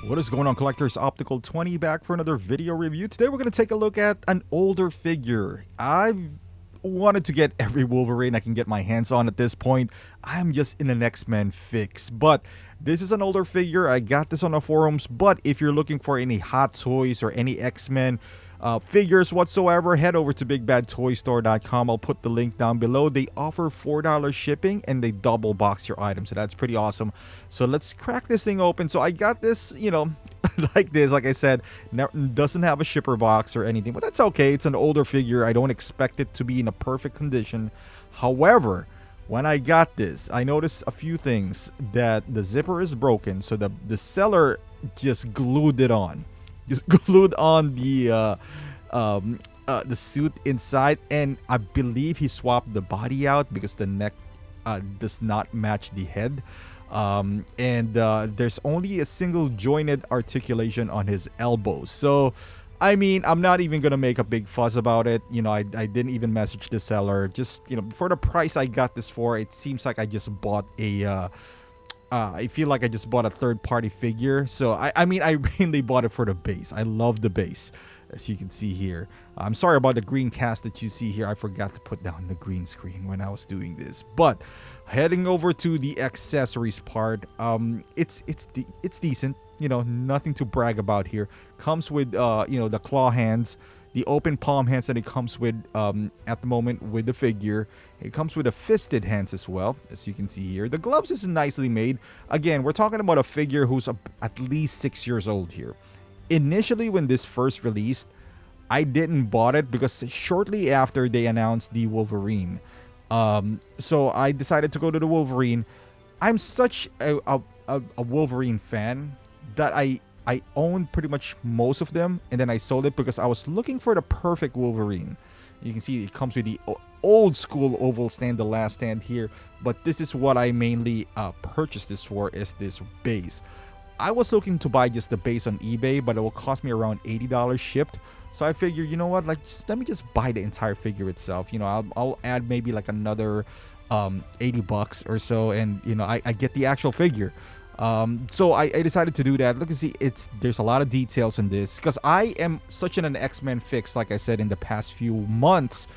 What is going on, collectors? Optical 20 back for another video review. Today we're going to take a look at an older figure. I've wanted to get every Wolverine I can get my hands on at this point. I'm just in an X-Men fix, but this is an older figure. I got this on the forums, but if you're looking for any hot toys or any X-Men figures whatsoever, head over to bigbadtoystore.com. I'll put the link down below. They offer $4 shipping and they double box your item, so that's pretty awesome. So let's crack this thing open. So I got this, like this, like I said, doesn't have a shipper box or anything, but that's okay. It's an older figure. I don't expect it to be in a perfect condition. However, when I got this, I noticed a few things. That the zipper is broken, so the seller just glued it on. Just glued on the suit inside, and I believe he swapped the body out because the neck does not match the head, and there's only a single jointed articulation on his elbows. So I mean, I'm not even gonna make a big fuss about it. I didn't even message the seller. Just for the price I got this for, it seems like I just bought a I feel like I just bought a third-party figure. So I mean, I mainly bought it for the base. I love the base, as you can see here. I'm sorry about the green cast that you see here. I forgot to put down the green screen when I was doing this. But heading over to the accessories part, it's decent. Nothing to brag about here. Comes with the claw hands, the open palm hands that it comes with at the moment with the figure. It comes with a fisted hands as well, as you can see here. The gloves is nicely made. Again, we're talking about a figure who's at least 6 years old here. Initially, when this first released, I didn't bought it because shortly after they announced the Wolverine. So I decided to go to the Wolverine. I'm such a Wolverine fan that I own pretty much most of them, and then I sold it because I was looking for the perfect Wolverine. You can see it comes with the old school oval stand, the last stand here, but this is what I mainly purchased this for, is this base. I was looking to buy just the base on eBay, but it will cost me around $80 shipped. So I figured, let me just buy the entire figure itself. I'll add maybe like another $80 or so, and I get the actual figure. So I decided to do that. Look and see, there's a lot of details in this because I am such an X-Men fix, like I said, in the past few months,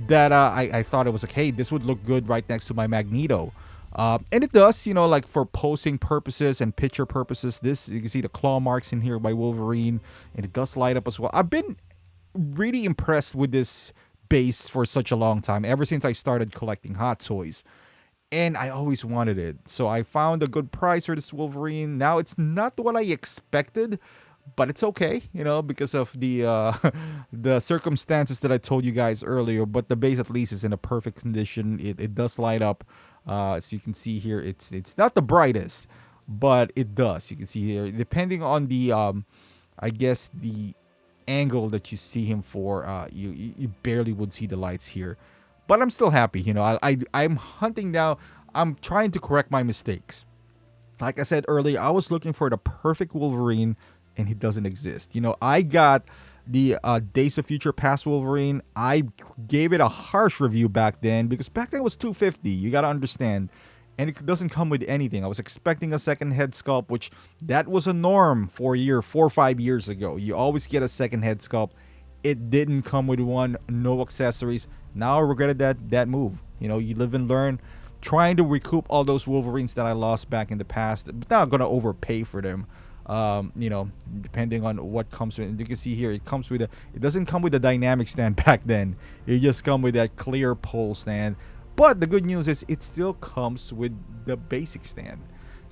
that I thought it was like, hey, this would look good right next to my Magneto. And it does, like for posing purposes and picture purposes. This, you can see the claw marks in here by Wolverine, and it does light up as well. I've been really impressed with this base for such a long time, ever since I started collecting Hot Toys. And I always wanted it. So I found a good price for this Wolverine. Now, it's not what I expected, but it's okay, because of the the circumstances that I told you guys earlier. But the base at least is in a perfect condition. It does light up. As you can see here, it's not the brightest, but it does. You can see here, depending on the I guess the angle that you see him for, you barely would see the lights here. But I'm still happy, I'm hunting now. I'm trying to correct my mistakes. Like I said earlier, I was looking for the perfect Wolverine, and he doesn't exist. I got the Days of Future Past Wolverine. I gave it a harsh review back then because back then it was $250. You got to understand. And it doesn't come with anything. I was expecting a second head sculpt, which that was a norm 4 or 5 years ago. You always get a second head sculpt. It didn't come with one, no accessories. Now I regretted that move. You live and learn. Trying to recoup all those Wolverines that I lost back in the past, but not gonna overpay for them. Depending on what comes with. And you can see here, it doesn't come with a dynamic stand back then. It just come with that clear pole stand. But the good news is it still comes with the basic stand.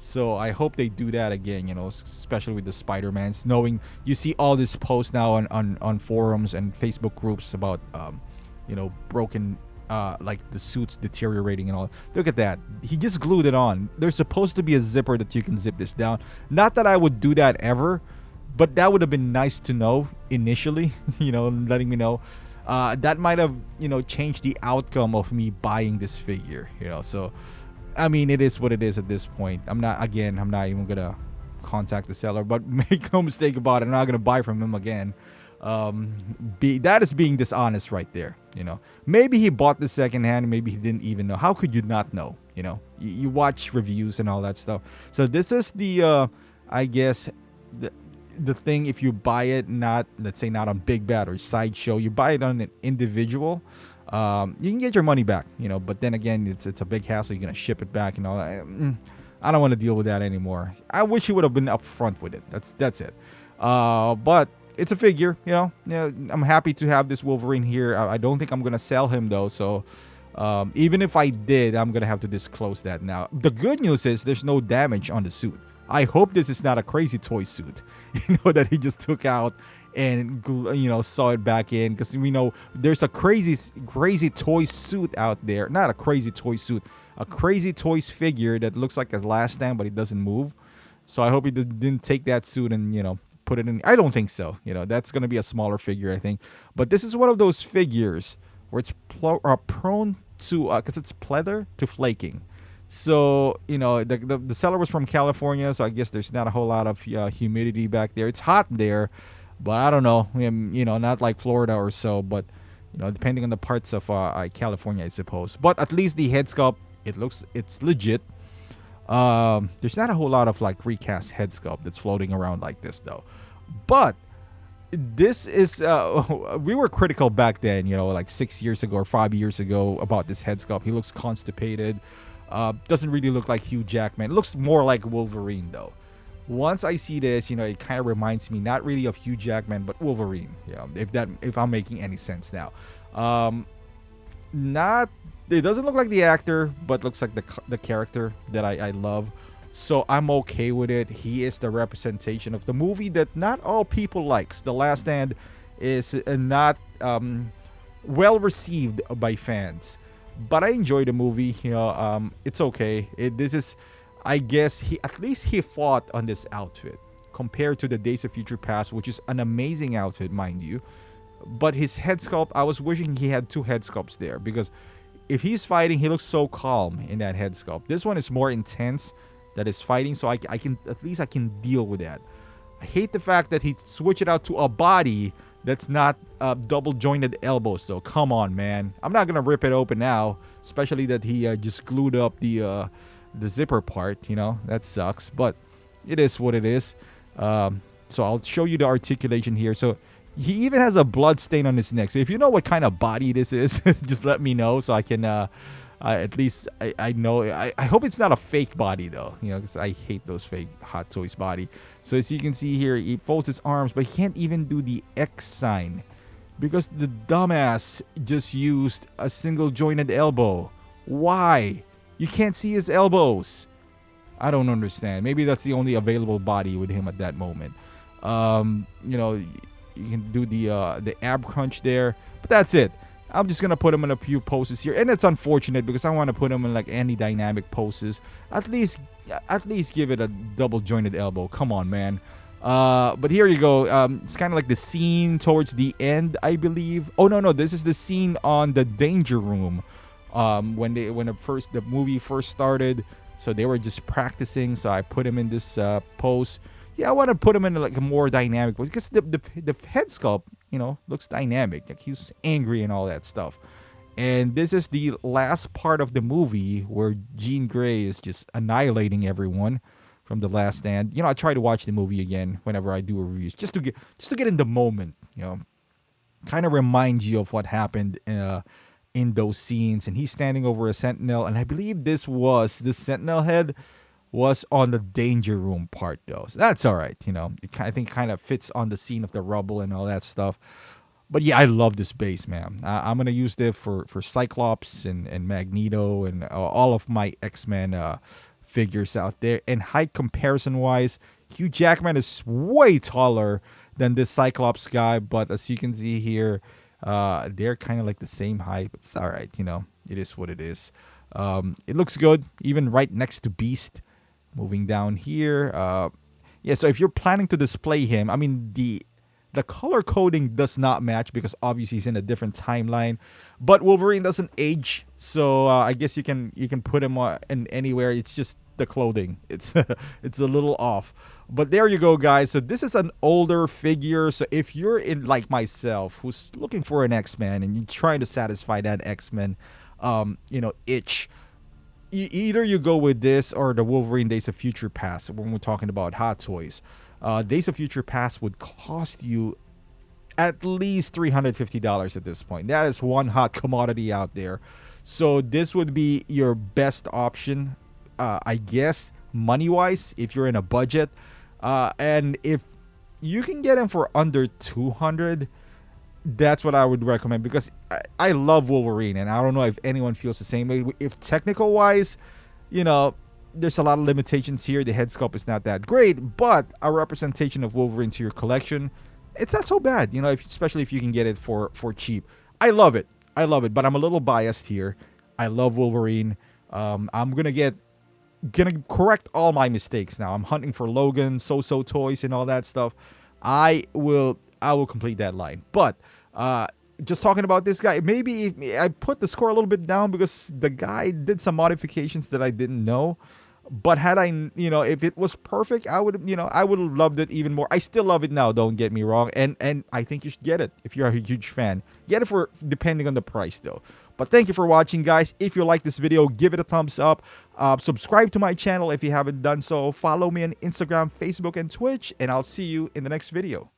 So I hope they do that again, especially with the Spider-Mans. Knowing you see all this posts now on forums and Facebook groups about, broken, like the suits deteriorating and all. Look at that. He just glued it on. There's supposed to be a zipper that you can zip this down. Not that I would do that ever, but that would have been nice to know initially, letting me know. That might have, changed the outcome of me buying this figure, so... I mean, it is what it is at this point. I'm not even gonna contact the seller, but make no mistake about it, I'm not gonna buy from him again. That is being dishonest right there. Maybe he bought the second hand, maybe he didn't even know. How could you not know? You watch reviews and all that stuff. So this is the I guess the, the thing, if you buy it, not, let's say, not on Big Bad or Sideshow, you buy it on an individual, you can get your money back, but then again, it's a big hassle. You're gonna ship it back, I don't want to deal with that anymore. I wish he would have been upfront with it. That's it. But it's a figure, I'm happy to have this Wolverine here. I don't think I'm gonna sell him though, so even if I did, I'm gonna have to disclose that now. The good news is there's no damage on the suit. I hope this is not a Crazy Toy suit, that he just took out and saw it back in, because we know there's a crazy toy suit out there. Not a Crazy Toy suit, a Crazy Toys figure that looks like a Last Stand, but it doesn't move. So I hope he didn't take that suit and put it in. I don't think so. That's gonna be a smaller figure, I think. But this is one of those figures where it's prone to, because it's pleather, to flaking. So, the seller was from California, so I guess there's not a whole lot of humidity back there. It's hot there, but I don't know, not like Florida or so, but, depending on the parts of California, I suppose. But at least the head sculpt, it's legit. There's not a whole lot of like recast head sculpt that's floating around like this, though. But this is, we were critical back then, like 6 years ago or 5 years ago about this head sculpt. He looks constipated. Doesn't really look like Hugh Jackman. It looks more like Wolverine though. Once I see this, it kind of reminds me not really of Hugh Jackman, but Wolverine. If I'm making any sense now. It doesn't look like the actor, but looks like the character that I love. So I'm okay with it. He is the representation of the movie that not all people likes. The Last Stand is not well received by fans. But I enjoy the movie. It's okay. This is, I guess, at least he fought on this outfit compared to the Days of Future Past, which is an amazing outfit, mind you. But his head sculpt, I was wishing he had two head sculpts there, because if he's fighting, he looks so calm in that head sculpt. This one is more intense, that is fighting, so I can deal with that. I hate the fact that he switched it out to a body that's not double jointed elbows though. Come on, man. I'm not gonna rip it open now, especially that he just glued up the zipper part. That sucks, but it is what it is. So I'll show you the articulation here. So he even has a blood stain on his neck. So if you know what kind of body this is, just let me know so I can at least I know. I hope it's not a fake body though, because I hate those fake Hot Toys body. So as you can see here, he folds his arms, but he can't even do the X sign because the dumbass just used a single jointed elbow. Why? You can't see his elbows. I don't understand. Maybe that's the only available body with him at that moment. You can do the ab crunch there, but that's it. I'm just gonna put him in a few poses here, and it's unfortunate because I want to put him in like any dynamic poses. At least give it a double jointed elbow. Come on, man. But here you go. It's kind of like the scene towards the end, I believe. Oh no, this is the scene on the Danger Room. When the movie first started, so they were just practicing. So I put him in this pose. Yeah, I want to put him in like a more dynamic pose because the head sculpt, looks dynamic. Like he's angry and all that stuff. And this is the last part of the movie where Jean Grey is just annihilating everyone from The Last Stand. I try to watch the movie again whenever I do reviews just to get in the moment. Kind of reminds you of what happened in those scenes. And he's standing over a sentinel, and I believe this sentinel head was on the Danger Room part though, so that's all right. I think kind of fits on the scene of the rubble and all that stuff. But yeah, I love this base, man. I'm gonna use this for Cyclops and Magneto and all of my X-Men figures out there. And height comparison wise, Hugh Jackman is way taller than this Cyclops guy, but as you can see here, they're kind of like the same height. But it's all right, it is what it is. It looks good, even right next to Beast. Moving down here, so if you're planning to display him, I mean the color coding does not match because obviously he's in a different timeline. But Wolverine doesn't age, so I guess you can put him in anywhere. It's just the clothing. It's it's a little off. But there you go, guys. So this is an older figure. So if you're in like myself, who's looking for an X-Men and you're trying to satisfy that X-Men, itch. Either you go with this or the Wolverine Days of Future Past when we're talking about Hot Toys. Days of Future Past would cost you at least $350 at this point. That is one hot commodity out there. So this would be your best option, I guess, money-wise, if you're in a budget. And if you can get them for under 200, that's what I would recommend, because I love Wolverine, and I don't know if anyone feels the same way. If technical wise, there's a lot of limitations here. The head sculpt is not that great, but a representation of Wolverine to your collection, it's not so bad, especially if you can get it for cheap. I love it, but I'm a little biased here. I love Wolverine. I'm gonna correct all my mistakes now. I'm hunting for Logan, so toys, and all that stuff. I will complete that line. But just talking about this guy, maybe I put the score a little bit down because the guy did some modifications that I didn't know. But had I, if it was perfect, I would have loved it even more. I still love it now, don't get me wrong. And I think you should get it if you're a huge fan. Get it for, depending on the price though. But thank you for watching, guys. If you like this video, give it a thumbs up. Subscribe to my channel if you haven't done so. Follow me on Instagram, Facebook, and Twitch. And I'll see you in the next video.